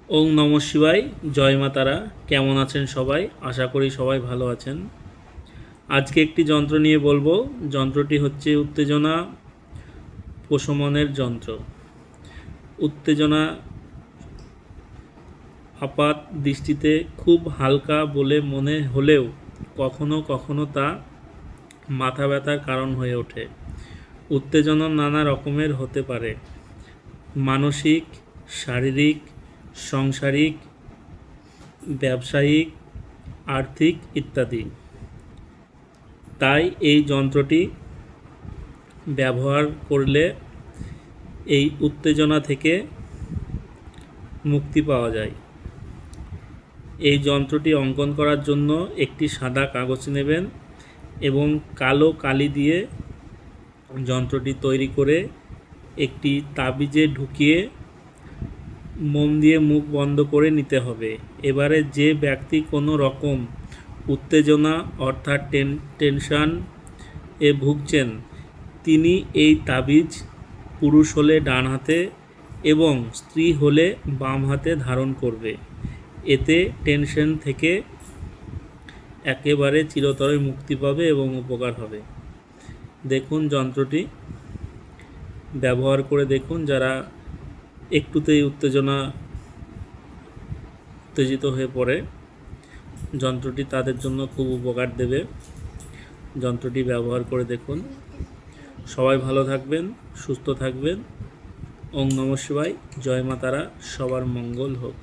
ওং নম শিবায়। জয় মা তারা। কেমন আছেন সবাই? আশা করি সবাই ভালো আছেন। আজকে একটি যন্ত্র নিয়ে বলবো। যন্ত্রটি হচ্ছে উত্তেজনা প্রশমনের যন্ত্র। উত্তেজনা আপাত দৃষ্টিতে খুব হালকা বলে মনে হলেও কখনো কখনো তা মাথা ব্যথার কারণ হয়ে ওঠে। উত্তেজনা নানা রকমের হতে পারে: মানসিক, শারীরিক, সাংসারিক, ব্যবসায়িক, আর্থিক ইত্যাদি। তাই এই যন্ত্রটি ব্যবহার করলে এই উত্তেজনা থেকে মুক্তি পাওয়া যায়। এই যন্ত্রটি অঙ্কন করার জন্য একটি সাদা কাগজ নেবেন এবং কালো কালি দিয়ে যন্ত্রটি তৈরি করে একটি তাবিজে ঢুকিয়ে মোম দিয়ে মুখ বন্ধ করে নিতে হবে। এবারে যে ব্যক্তি কোনো রকম উত্তেজনা অর্থাৎ টেনশন এ ভুগছেন, তিনি এই তাবিজ পুরুষ হলে ডান হাতে এবং স্ত্রী হলে বাম হাতে ধারণ করবে। এতে টেনশন থেকে একেবারে চিরতরে মুক্তি পাবে এবং উপকার হবে। দেখুন, যন্ত্রটি ব্যবহার করে দেখুন। যারা একটুতেই উত্তেজিত হয়ে পড়ে, যন্ত্রটি তাদের জন্য খুব উপকার দেবে। যন্ত্রটি ব্যবহার করে দেখুন। সবাই ভালো থাকবেন, সুস্থ থাকবেন। ওং নমঃ শিবায়। জয় মা তারা। সবার মঙ্গল হোক।